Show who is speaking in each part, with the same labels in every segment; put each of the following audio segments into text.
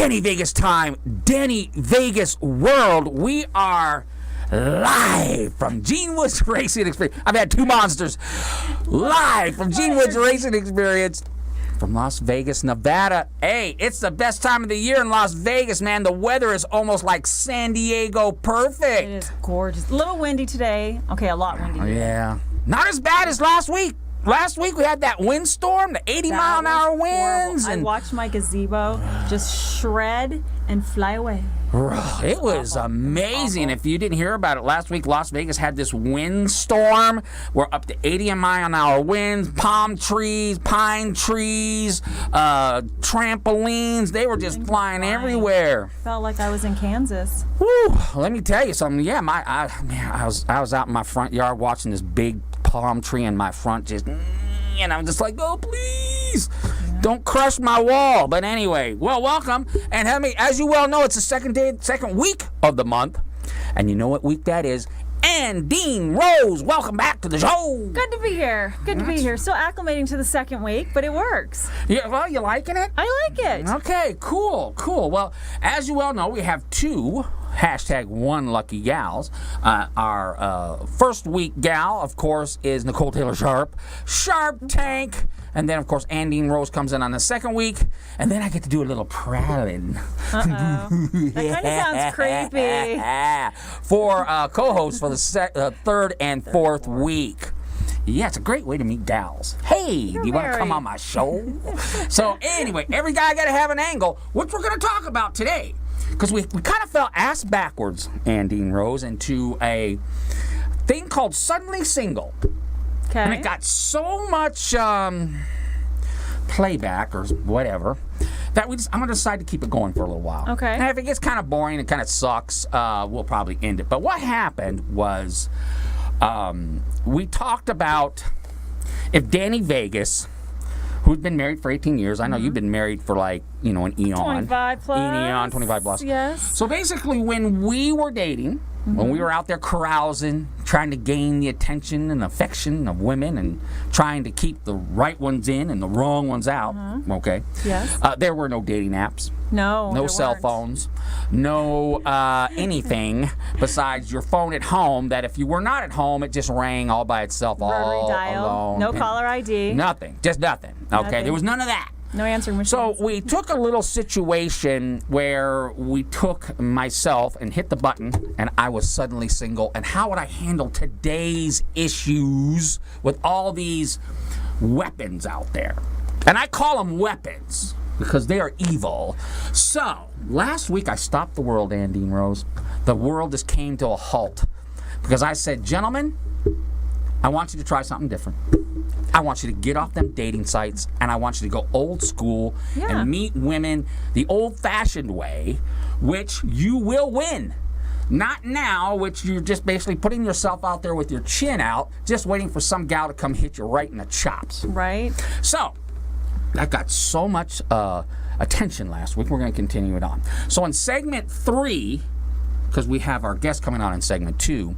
Speaker 1: Denny Vegas time, Denny Vegas world. We are live from Gene Woods Racing Experience. I've had two monsters live from Gene Woods Racing Experience from Las Vegas, Nevada. Hey, it's the best time of the year in Las Vegas, man. The weather is almost like San Diego perfect.
Speaker 2: It is gorgeous. A little windy today. Okay, a lot windy today.
Speaker 1: Yeah. Not as bad as last week. Last week we had that windstorm, the 80-mile-an-hour winds.
Speaker 2: I watched my gazebo just shred and fly away.
Speaker 1: It was amazing. If you didn't hear about it last week, Las Vegas had this windstorm. We're up to 80-mile-an-hour winds, palm trees, pine trees, trampolines. They were just flying everywhere.
Speaker 2: Felt like I was in Kansas.
Speaker 1: Whew, let me tell you something. Yeah, I was out in my front yard watching this big palm tree in my front, and I'm just like, oh, please. Don't crush my wall. But anyway, well, welcome. And as you well know, it's the second week of the month. And you know what week that is? And Dean Rose, welcome back to the show.
Speaker 2: Good to be here. Good to be here. Still acclimating to the second week, but it works.
Speaker 1: Yeah, well, you liking it?
Speaker 2: I like it.
Speaker 1: Okay, cool. Well, as you well know, we have two #1luckygals. Our first week gal, of course, is Nicole Taylor Sharp Tank. And then, of course, Dean Rose comes in on the second week. And then I get to do a little prattling.
Speaker 2: Uh-oh. That kind of sounds creepy.
Speaker 1: For co-hosts for the third and fourth week. Yeah, it's a great way to meet gals. Hey, do you want to come on my show? So anyway, every guy got to have an angle, which we're going to talk about today. Because we kind of fell ass backwards, Dean Rose, into a thing called Suddenly Single.
Speaker 2: Okay.
Speaker 1: And it got so much playback or whatever that I'm going to decide to keep it going for a little while.
Speaker 2: Okay.
Speaker 1: And if it gets kind of boring and kind of sucks, we'll probably end it. But what happened was we talked about if Danny Vegas, who's been married for 18 years. I know you've been married for an eon.
Speaker 2: 25 plus.
Speaker 1: An eon, 25 plus.
Speaker 2: Yes.
Speaker 1: So basically when we were dating, when we were out there carousing, trying to gain the attention and affection of women and trying to keep the right ones in and the wrong ones out, okay?
Speaker 2: Yes.
Speaker 1: There were no dating apps.
Speaker 2: No
Speaker 1: cell
Speaker 2: weren't.
Speaker 1: phones. No anything besides your phone at home that if you were not at home, it just rang all by itself,
Speaker 2: Rotary
Speaker 1: all
Speaker 2: dial.
Speaker 1: alone.
Speaker 2: No caller ID.
Speaker 1: Nothing. Just nothing. Okay?
Speaker 2: Nothing.
Speaker 1: There was none of that.
Speaker 2: No answering machines.
Speaker 1: So we took a little situation where we took myself and hit the button and I was suddenly single. And how would I handle today's issues with all these weapons out there? And I call them weapons because they are evil. So last week I stopped the world, Dean Rose. The world just came to a halt because I said, gentlemen, I want you to try something different. I want you to get off them dating sites, and I want you to go old school and meet women the old-fashioned way, which you will win. Not now, which you're just basically putting yourself out there with your chin out, just waiting for some gal to come hit you right in the chops.
Speaker 2: Right.
Speaker 1: So, that got so much attention last week, we're going to continue it on. So in segment 3, because we have our guest coming on in segment 2,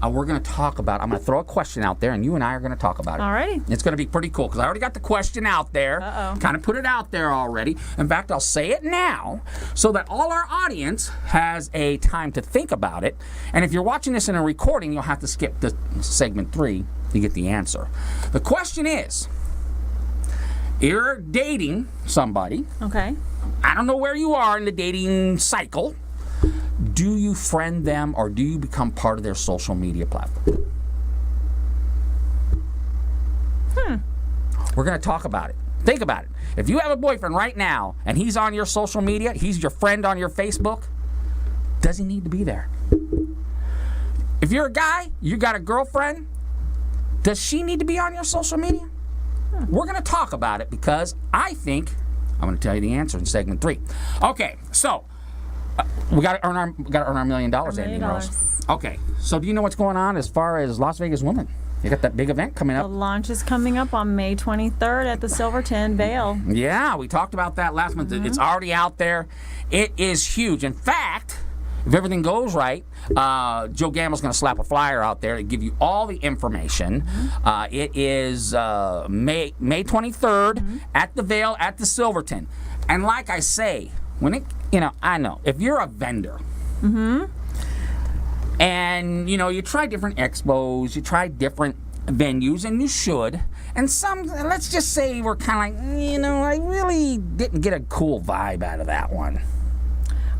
Speaker 1: we're going to talk about, I'm going to throw a question out there, and you and I are going to talk about it.
Speaker 2: All righty.
Speaker 1: It's going to be pretty cool, because I already got the question out there.
Speaker 2: Uh-oh.
Speaker 1: Kind of put it out there already. In fact, I'll say it now, so that all our audience has a time to think about it. And if you're watching this in a recording, you'll have to skip the segment 3 to get the answer. The question is, you're dating somebody.
Speaker 2: Okay.
Speaker 1: I don't know where you are in the dating cycle. Do you friend them or do you become part of their social media platform? We're going to talk about it. Think about it. If you have a boyfriend right now and he's on your social media, he's your friend on your Facebook, does he need to be there? If you're a guy, you got a girlfriend, does she need to be on your social media? We're going to talk about it because I think I'm going to tell you the answer in segment 3. Okay, so we got to earn our $1 million, Andy Rose. Okay, so do you know what's going on as far as Las Vegas women? You got that big event coming
Speaker 2: The
Speaker 1: up.
Speaker 2: launch is coming up on May 23rd at the Silverton Vail.
Speaker 1: Yeah, we talked about that last month. It's already out there. It is huge. In fact, if everything goes right, Joe Gamble's going to slap a flyer out there to give you all the information. It is May 23rd at the Vail at the Silverton. And like I say, when it I know if you're a vendor. And, you try different expos, you try different venues, and you should. And some, let's just say we're kind of like, I really didn't get a cool vibe out of that one.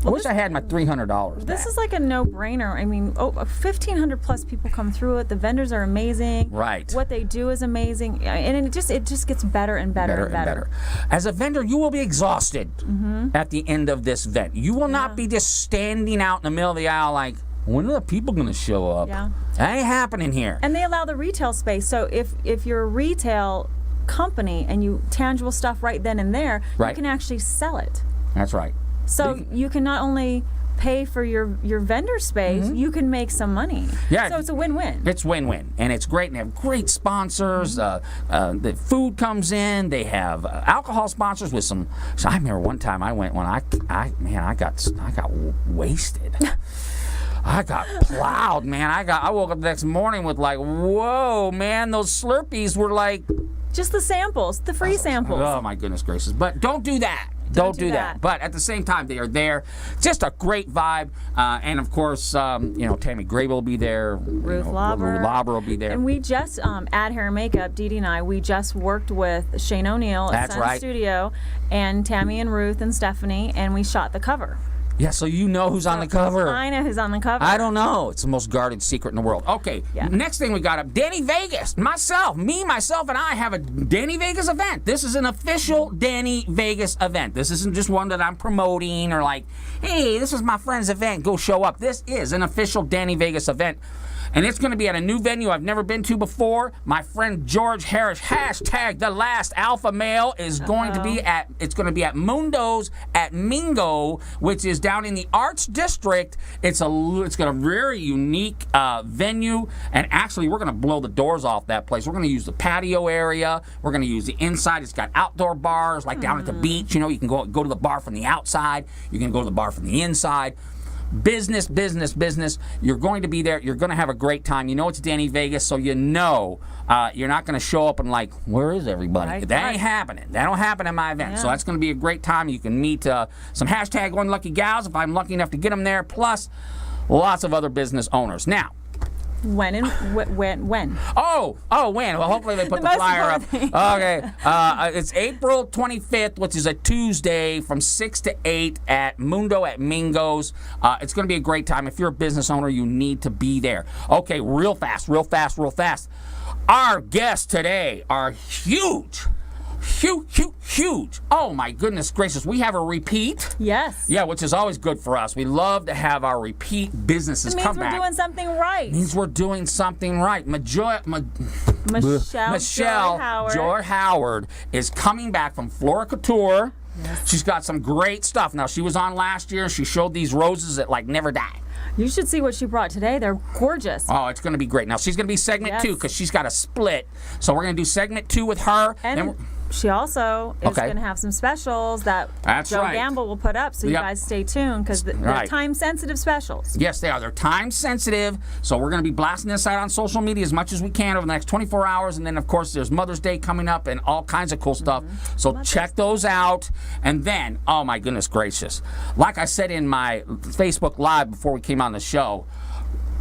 Speaker 1: I wish I had my $300 back.
Speaker 2: This is like a no-brainer. I mean, 1,500 plus people come through it. The vendors are amazing.
Speaker 1: Right.
Speaker 2: What they do is amazing, and it just gets better and better and better.
Speaker 1: As a vendor, you will be exhausted at the end of this event. You will not be just standing out in the middle of the aisle like, when are the people going to show up?
Speaker 2: Yeah.
Speaker 1: That ain't happening here.
Speaker 2: And they allow the retail space. So if you're a retail company and you tangible stuff right then and there,
Speaker 1: Right.
Speaker 2: you can actually sell it.
Speaker 1: That's right.
Speaker 2: So you can not only pay for your vendor space, you can make some money.
Speaker 1: Yeah.
Speaker 2: So it's a win-win.
Speaker 1: It's win-win, and it's great. And they have great sponsors. The food comes in. They have alcohol sponsors with some. So I remember one time I went when I got wasted. I got plowed, man. I woke up the next morning with like, whoa, man, those Slurpees were like.
Speaker 2: Just the samples, the free samples.
Speaker 1: Oh my goodness gracious! But don't do that. Don't do that. But at the same time, they are there. Just a great vibe. And of course, Tammy Gray will be there.
Speaker 2: Ruth Lauber.
Speaker 1: Ruth Lauber will be there.
Speaker 2: And we just, Add Hair and Makeup, Dee Dee and I, we just worked with Shane O'Neill at
Speaker 1: That's
Speaker 2: Sun
Speaker 1: right.
Speaker 2: Studio, and Tammy and Ruth and Stephanie, and we shot the cover.
Speaker 1: Yeah, so you know who's on the cover.
Speaker 2: I know who's on the cover.
Speaker 1: I don't know. It's the most guarded secret in the world. Okay,
Speaker 2: Yeah.
Speaker 1: Next thing we got up, Danny Vegas. Myself, and I have a Danny Vegas event. This is an official Danny Vegas event. This isn't just one that I'm promoting or like, hey, this is my friend's event. Go show up. This is an official Danny Vegas event. And it's going to be at a new venue I've never been to before. My friend George Harris, hashtag the last alpha male, is going to be at, it's going to be at Mundo's at Mingo, which is down in the Arts District. It's got a very unique venue. And actually, we're going to blow the doors off that place. We're going to use the patio area. We're going to use the inside. It's got outdoor bars, like down at the beach. You can go to the bar from the outside. You can go to the bar from the inside. Business. You're going to be there. You're going to have a great time. You know it's Danny Vegas, so you're not going to show up and like, where is everybody?
Speaker 2: Right.
Speaker 1: That ain't happening. That don't happen at my event. So that's going to be a great time. You can meet some hashtag unlucky gals if I'm lucky enough to get them there, plus lots of other business owners. Now,
Speaker 2: When?
Speaker 1: when? Well, hopefully they put the
Speaker 2: most
Speaker 1: flyer up.
Speaker 2: important thing.
Speaker 1: Okay. It's April 25th, which is a Tuesday from 6 to 8 at Mundo at Mingo's. It's going to be a great time. If you're a business owner, you need to be there. Okay, real fast. Our guests today are huge. Huge. Oh, my goodness gracious. We have a repeat.
Speaker 2: Yes.
Speaker 1: Yeah, which is always good for us. We love to have our repeat businesses
Speaker 2: It
Speaker 1: come
Speaker 2: means we're
Speaker 1: back.
Speaker 2: doing something right.
Speaker 1: Means we're doing something right.
Speaker 2: Michelle
Speaker 1: Joy Howard is coming back from Flora Couture. Yes. She's got some great stuff. Now, she was on last year. She showed these roses that like never die.
Speaker 2: You should see what she brought today. They're gorgeous.
Speaker 1: Oh, it's going to be great. Now, she's going to be segment 2 because she's got a split. So we're going to do segment 2 with her.
Speaker 2: And she also is going to have some specials that Joe Gamble will put up, so you guys stay tuned because they're time-sensitive specials.
Speaker 1: Yes, they are. They're time-sensitive, so we're going to be blasting this out on social media as much as we can over the next 24 hours, and then, of course, there's Mother's Day coming up and all kinds of cool stuff. So check those out, and then, oh, my goodness gracious. Like I said in my Facebook Live before we came on the show,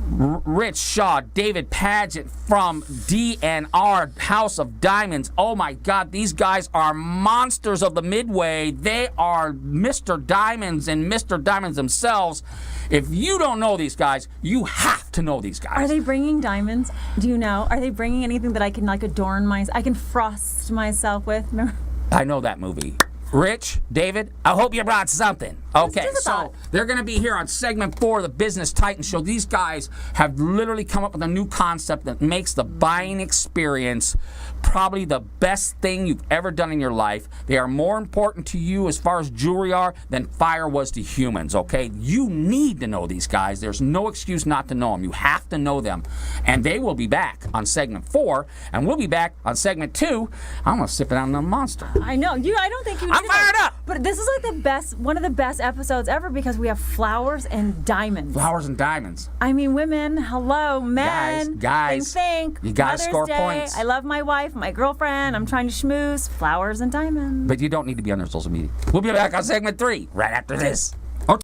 Speaker 1: Rich Shaw, David Paget from DNR House of Diamonds. Oh my God, these guys are monsters of the Midway. They are Mr. Diamonds and Mr. Diamonds themselves. If you don't know these guys, you have to know these guys.
Speaker 2: Are they bringing diamonds? Do you know? Are they bringing anything that I can like adorn I can frost myself with?
Speaker 1: I know that movie. Rich, David, I hope you brought something. Okay, so they're going to be here on segment 4 of the Business Titan Show. These guys have literally come up with a new concept that makes the buying experience probably the best thing you've ever done in your life. They are more important to you as far as jewelry are than fire was to humans, okay? You need to know these guys. There's no excuse not to know them. You have to know them. And they will be back on segment 4, and we'll be back on segment 2. I'm going to sip it on the monster.
Speaker 2: I know. I don't think you
Speaker 1: I'm fired up!
Speaker 2: But this is like one of the best episodes ever because we have flowers and diamonds.
Speaker 1: Flowers and diamonds.
Speaker 2: I mean, women, hello, men.
Speaker 1: Guys,
Speaker 2: think.
Speaker 1: You gotta
Speaker 2: Mother's
Speaker 1: score
Speaker 2: Day,
Speaker 1: points.
Speaker 2: I love my wife, my girlfriend. I'm trying to schmooze. Flowers and diamonds.
Speaker 1: But you don't need to be on their social media. We'll be back on segment 3 right after this.